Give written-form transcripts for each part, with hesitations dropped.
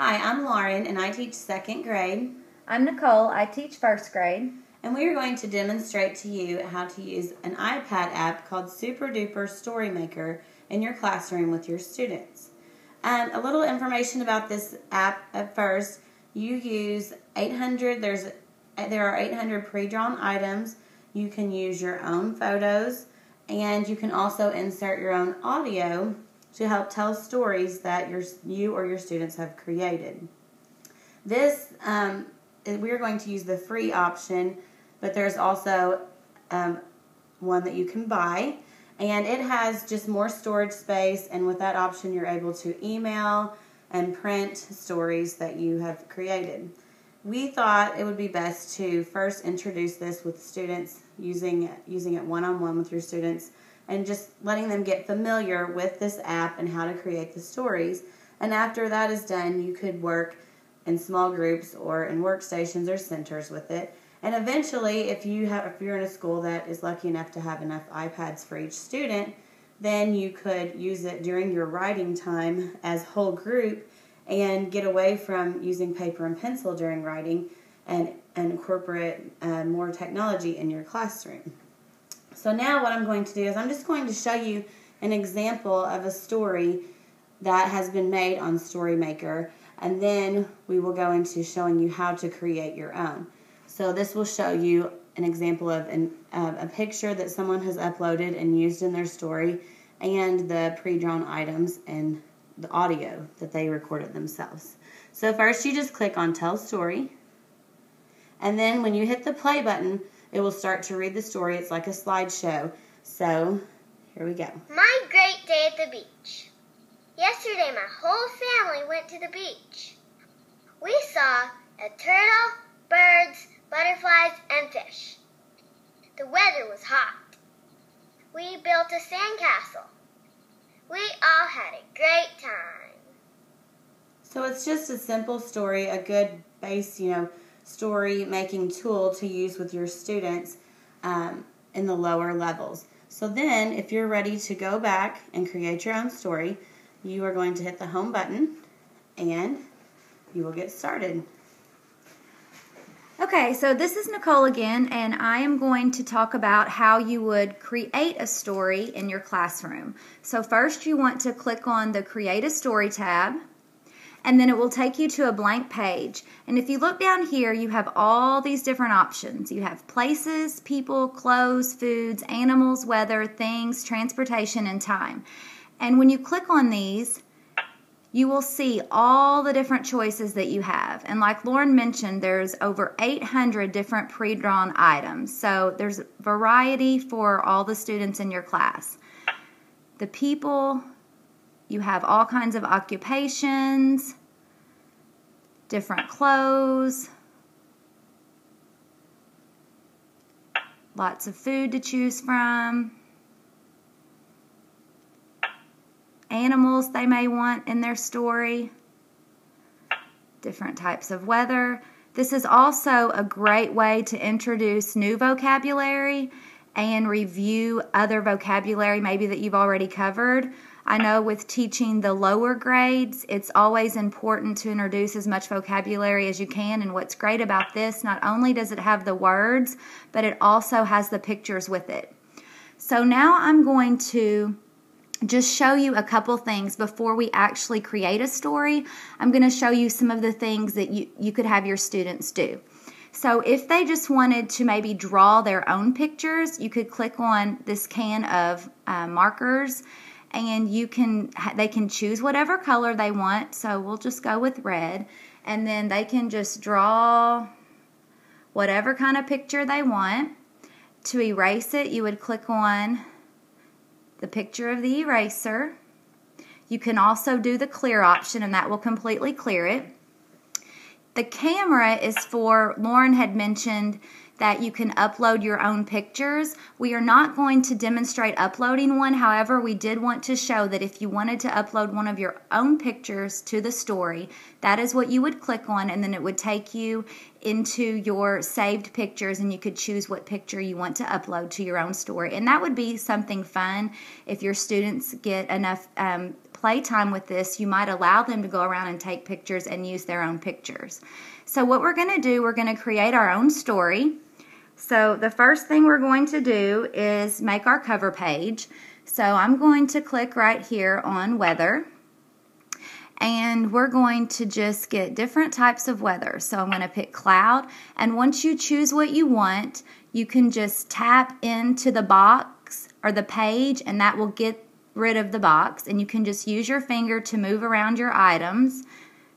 Hi, I'm Lauren and I teach second grade. I'm Nicole. I teach first grade. And we are going to demonstrate to you how to use an iPad app called Super Duper Story Maker in your classroom with your students. A little information about this app at first. You use 800, there are 800 pre-drawn items. You can use your own photos and you can also insert your own audio to help tell stories that you or your students have created. This, we are going to use the free option, but there's also one that you can buy, and it has just more storage space, and with that option you're able to email and print stories that you have created. We thought it would be best to first introduce this with students, using it one-on-one with your students, and just letting them get familiar with this app and how to create the stories. And after that is done, you could work in small groups or in workstations or centers with it. And eventually, if you're in a school that is lucky enough to have enough iPads for each student, then you could use it during your writing time as whole group and get away from using paper and pencil during writing and incorporate more technology in your classroom. So now what I'm going to do is I'm just going to show you an example of a story that has been made on Story Maker, and then we will go into showing you how to create your own. So this will show you an example of a picture that someone has uploaded and used in their story, and the pre-drawn items and the audio that they recorded themselves. So first you just click on Tell Story, and then when you hit the play button, it will start to read the story. It's like a slideshow. So here we go. My great day at the beach. Yesterday my whole family went to the beach. We saw a turtle, birds, butterflies, and fish. The weather was hot. We built a sandcastle. We all had a great time. So it's just a simple story, a good base, story making tool to use with your students in the lower levels. So then if you're ready to go back and create your own story, you are going to hit the home button and you will get started. Okay, so this is Nicole again, and I am going to talk about how you would create a story in your classroom. So first you want to click on the Create a Story tab, and then it will take you to a blank page. And if you look down here, you have all these different options. You have places, people, clothes, foods, animals, weather, things, transportation, and time. And when you click on these, you will see all the different choices that you have. And like Lauren mentioned, there's over 800 different pre-drawn items. So there's variety for all the students in your class. The people, you have all kinds of occupations, different clothes, lots of food to choose from, animals they may want in their story, different types of weather. This is also a great way to introduce new vocabulary and review other vocabulary maybe that you've already covered. I know with teaching the lower grades, it's always important to introduce as much vocabulary as you can, and what's great about this, not only does it have the words, but it also has the pictures with it. So now I'm going to just show you a couple things before we actually create a story. I'm going to show you some of the things that you could have your students do. So if they just wanted to maybe draw their own pictures, you could click on this can of markers, and they can choose whatever color they want. So we'll just go with red, and then they can just draw whatever kind of picture they want. To erase it, you would click on the picture of the eraser. You can also do the clear option, and that will completely clear it. The camera is for, Lauren had mentioned that you can upload your own pictures. We are not going to demonstrate uploading one. However, we did want to show that if you wanted to upload one of your own pictures to the story, that is what you would click on, and then it would take you into your saved pictures, and you could choose what picture you want to upload to your own story. And that would be something fun if your students get enough playtime with this, you might allow them to go around and take pictures and use their own pictures. So what we're going to do, we're going to create our own story. So the first thing we're going to do is make our cover page. So I'm going to click right here on weather. And we're going to just get different types of weather. So I'm going to pick cloud. And once you choose what you want, you can just tap into the box or the page, and that will get rid of the box. And you can just use your finger to move around your items.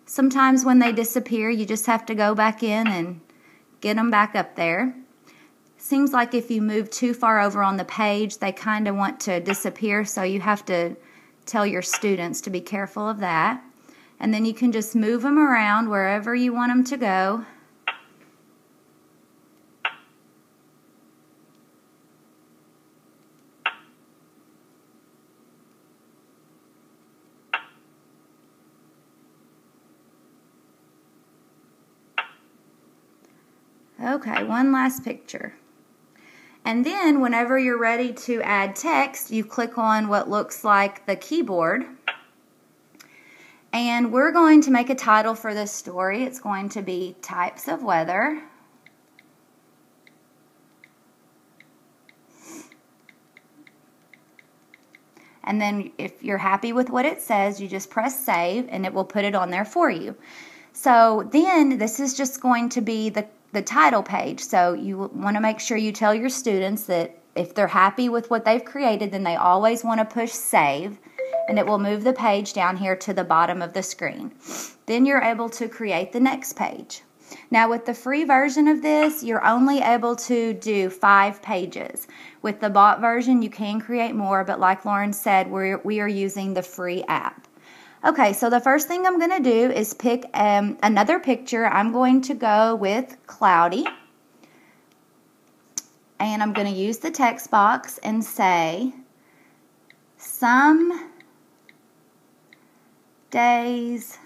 Sometimes when they disappear, you just have to go back in and get them back up there. Seems like if you move too far over on the page, they kind of want to disappear, so you have to tell your students to be careful of that. And then you can just move them around wherever you want them to go. Okay, one last picture. And then whenever you're ready to add text, you click on what looks like the keyboard. And we're going to make a title for this story. It's going to be Types of Weather. And then if you're happy with what it says, you just press save and it will put it on there for you. So then this is just going to be the title page. So you want to make sure you tell your students that if they're happy with what they've created, then they always want to push save. And it will move the page down here to the bottom of the screen. Then you're able to create the next page. Now with the free version of this, you're only able to do 5 pages. With the bought version, you can create more, but like Lauren said, we are using the free app. Okay, so the first thing I'm going to do is pick another picture. I'm going to go with cloudy. And I'm going to use the text box and say, some days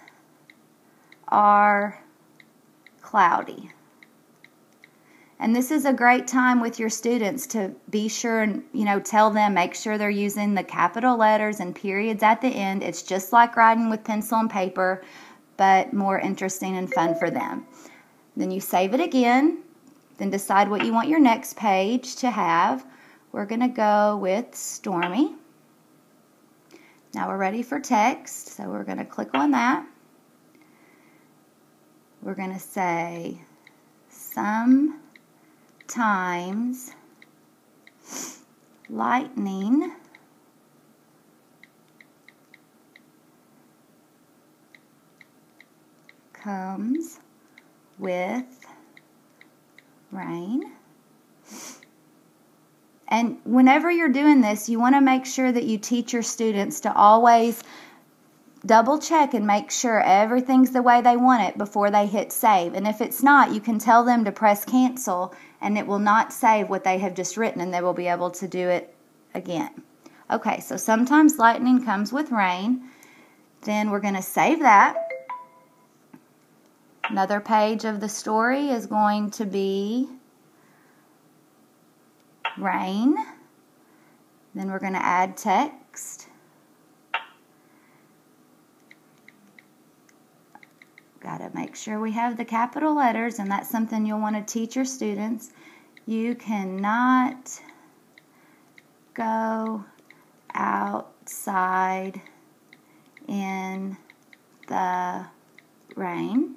are cloudy. And this is a great time with your students to be sure and, tell them, make sure they're using the capital letters and periods at the end. It's just like writing with pencil and paper, but more interesting and fun for them. Then you save it again, then decide what you want your next page to have. We're going to go with stormy. Now we're ready for text, so we're going to click on that. We're going to say, sometimes lightning comes with rain. And whenever you're doing this, you want to make sure that you teach your students to always double check and make sure everything's the way they want it before they hit save. And if it's not, you can tell them to press cancel and it will not save what they have just written and they will be able to do it again. Okay, so sometimes lightning comes with rain. Then we're going to save that. Another page of the story is going to be rain. Then we're going to add text. Got to make sure we have the capital letters, and that's something you'll want to teach your students. You cannot go outside in the rain.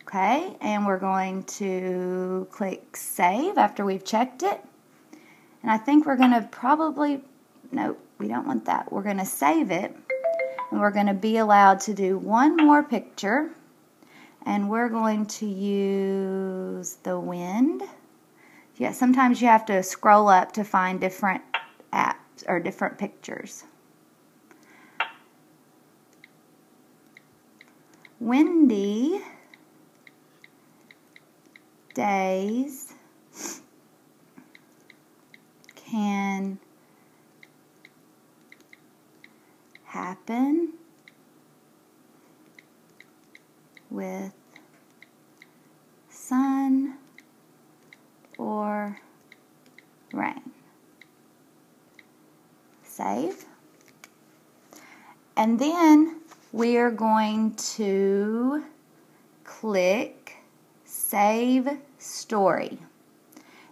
Okay, and we're going to click save after we've checked it. And I think we're going to nope, we don't want that. We're going to save it, and we're going to be allowed to do one more picture. And we're going to use the wind. Yeah, sometimes you have to scroll up to find different apps or different pictures. Windy days can happen with sun or rain. Save. And then we are going to click Save Story.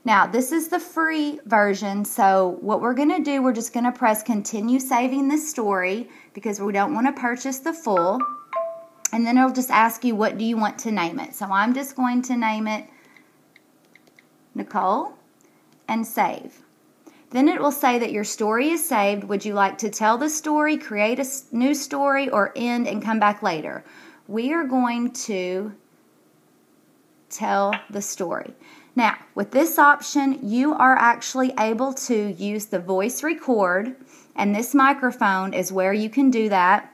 Now, this is the free version, so what we're going to do, we're just going to press Continue Saving this story because we don't want to purchase the full. And then it'll just ask you, what do you want to name it? So I'm just going to name it Nicole and save. Then it will say that your story is saved. Would you like to tell the story, create a new story, or end and come back later? We are going to tell the story. Now, with this option, you are actually able to use the voice record, and this microphone is where you can do that.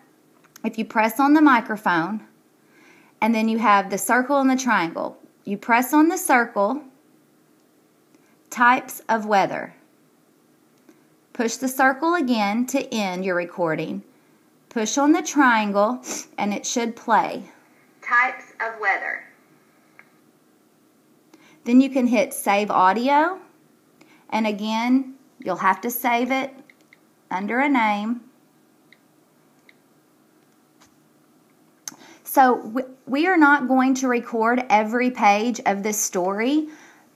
If you press on the microphone, and then you have the circle and the triangle. You press on the circle, types of weather. Push the circle again to end your recording. Push on the triangle, and it should play. Types of weather. Then you can hit Save Audio, and again, you'll have to save it under a name. So we are not going to record every page of this story,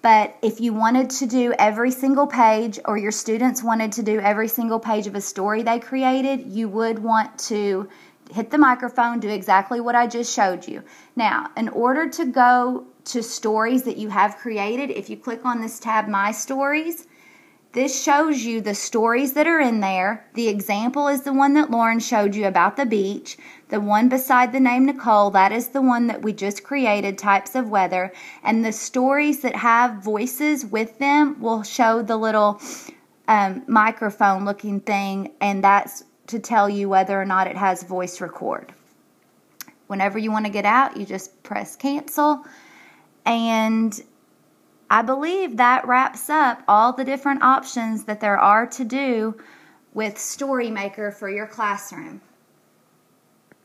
but if you wanted to do every single page, or your students wanted to do every single page of a story they created, you would want to hit the microphone, do exactly what I just showed you. Now, in order to go to stories that you have created, if you click on this tab, My Stories, this shows you the stories that are in there. The example is the one that Lauren showed you about the beach. The one beside the name Nicole, that is the one that we just created, Types of Weather. And the stories that have voices with them will show the little microphone looking thing, and that's to tell you whether or not it has voice record. Whenever you want to get out, you just press cancel. And I believe that wraps up all the different options that there are to do with StoryMaker for your classroom.